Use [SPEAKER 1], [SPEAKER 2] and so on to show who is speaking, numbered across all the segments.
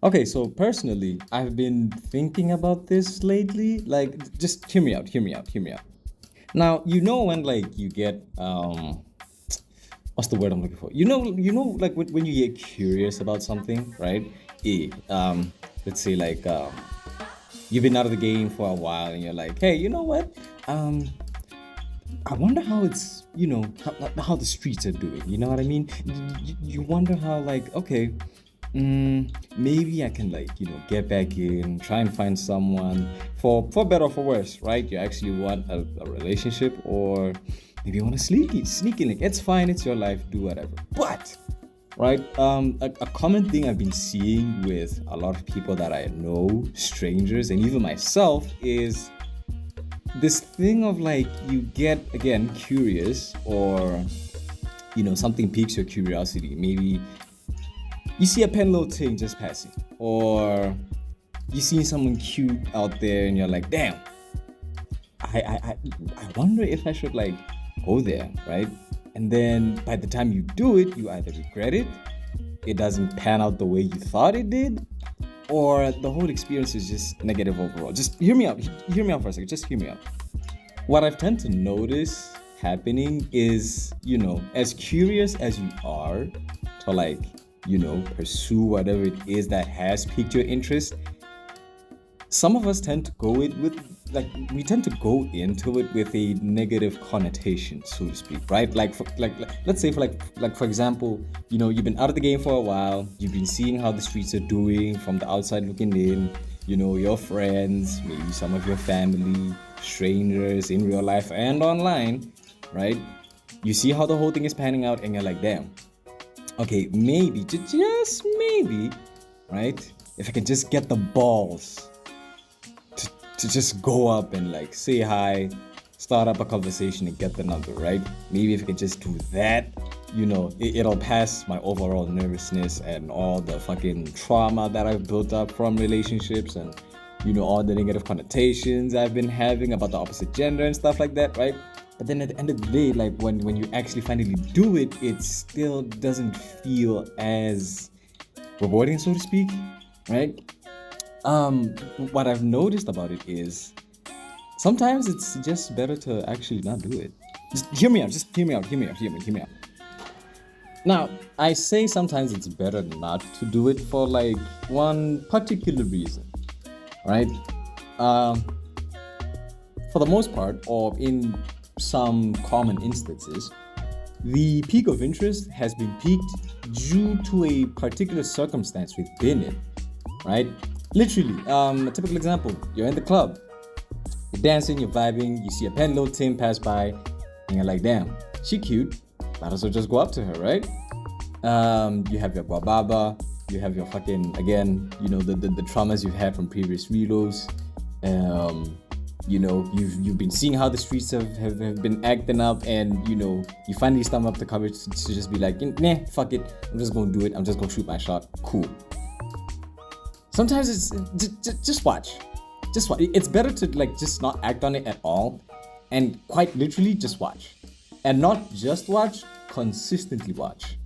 [SPEAKER 1] Okay, so personally, I've been thinking about this lately. Like, just hear me out, hear me out, hear me out. Now, when like you get what's the word I'm looking for? Like when you get curious about something, right? Let's say like you've been out of the game for a while, and you're like, hey, you know what? Um, I wonder how it's how the streets are doing. You know what I mean? You wonder how like okay, maybe I can like get back in, try and find someone for better or for worse, right? You actually want a relationship, or maybe you want to sneak in. Like it's fine, it's your life, do whatever. But right, a common thing I've been seeing with a lot of people that I know, strangers, and even myself is this thing of like you get again curious, or something piques your curiosity. Maybe you see a pen thing just passing, or you see someone cute out there and you're like, damn, I wonder if I should like go there, right? And then by the time you do it, you either regret it, it doesn't pan out the way you thought it did, or the whole experience is just negative overall. Just hear me out for a second, just hear me out. What I've tend to notice happening is, as curious as you are to like, pursue whatever it is that has piqued your interest, some of us tend to go it with like we tend to go into it with a negative connotation, so to speak, right? Let's say for example, you've been out of the game for a while, you've been seeing how the streets are doing from the outside looking in, your friends, maybe some of your family, strangers in real life and online, right? You see how the whole thing is panning out and you're like, damn, okay, maybe, just maybe, right? If I can just get the balls to just go up and like say hi, start up a conversation and get the number, right? Maybe if I can just do that, it'll pass my overall nervousness and all the fucking trauma that I've built up from relationships, and all the negative connotations I've been having about the opposite gender and stuff like that, right? But then at the end of the day, like when you actually finally do it, it still doesn't feel as rewarding, so to speak, right? What I've noticed about it is sometimes it's just better to actually not do it. Just hear me out, hear me out. Now, I say sometimes it's better not to do it for like one particular reason, right? Um, for the most part, or in some common instances, the peak of interest has been peaked due to a particular circumstance we've been in, right? Literally, a typical example, you're in the club, you're dancing, you're vibing, you see a pen team pass by, and you're like, damn, she cute, might as well just go up to her, right? You have your guababa, you have your fucking, again, the traumas you've had from previous reloads. You've been seeing how the streets have been acting up, and you finally stumble up the courage to just be like, nah, fuck it, I'm just gonna do it, I'm just gonna shoot my shot, cool. Sometimes it's just watch, it's better to like just not act on it at all, and quite literally just watch, and not just watch, consistently watch,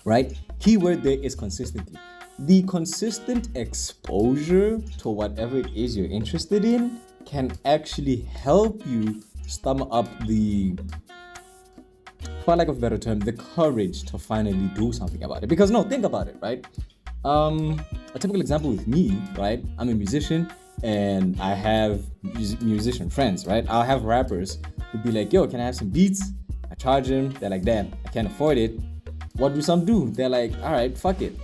[SPEAKER 1] right? Keyword there is consistently. The consistent exposure to whatever it is you're interested in can actually help you stomach up the, for lack of a better term, the courage to finally do something about it. Because no, think about it, right? A typical example with me, right? I'm a musician and I have musician friends, right? I'll have rappers who'd be like, yo, can I have some beats? I charge them. They're like, damn, I can't afford it. What do some do? They're like, all right, fuck it.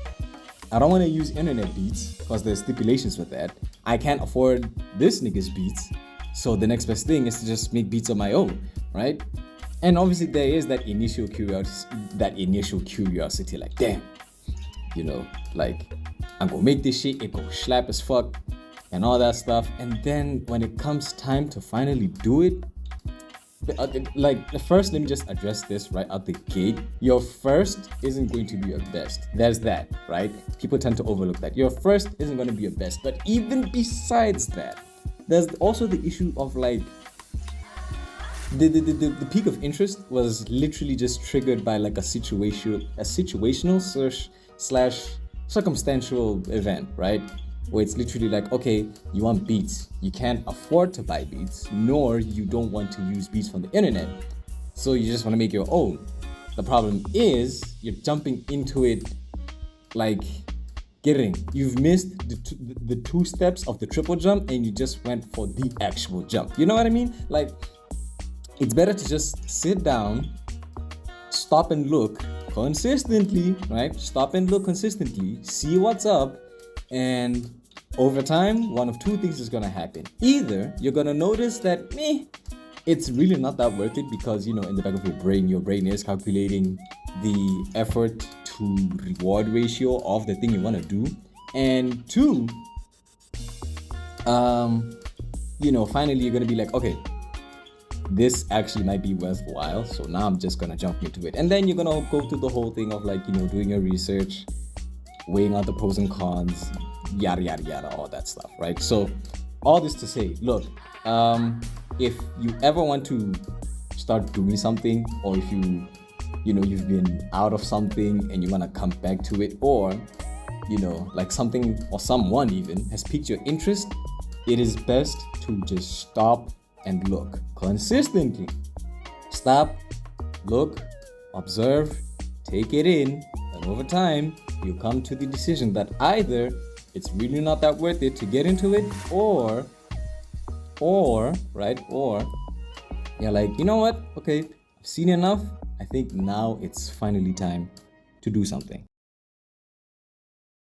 [SPEAKER 1] I don't want to use internet beats because there's stipulations with that. I can't afford this nigga's beats. So the next best thing is to just make beats of my own, right? And obviously there is that initial curiosity, like, damn, like I'm gonna make this shit, it go slap as fuck and all that stuff. And then when it comes time to finally do it, like the first, let me just address this right out the gate. Your first isn't going to be your best. There's that, right? People tend to overlook that. Your first isn't going to be your best. But even besides that, there's also the issue of like the peak of interest was literally just triggered by like a situational slash circumstantial event, right? Where it's literally like, okay, you want beats, you can't afford to buy beats, nor you don't want to use beats from the internet, so you just want to make your own. The problem is you're jumping into it like getting you've missed the two steps of the triple jump and you just went for the actual jump. You know what I mean? Like, it's better to just sit down, stop and look consistently, right? Stop and look consistently, see what's up, and over time, one of two things is gonna happen. Either you're gonna notice that it's really not that worth it, because in the back of your brain is calculating the effort to reward ratio of the thing you want to do. And two, finally you're gonna be like, okay, this actually might be worthwhile, so now I'm just gonna jump into it. And then you're gonna go through the whole thing of doing your research, weighing out the pros and cons, yada yada yada, all that stuff, right? So all this to say, look, if you ever want to start doing something, or if you've been out of something and you want to come back to it, or like something or someone even has piqued your interest, it is best to just stop and look consistently. Stop, look, observe, take it in, and over time you come to the decision that either it's really not that worth it to get into it, or you're like, you know what, okay, I've seen enough, I think now it's finally time to do something.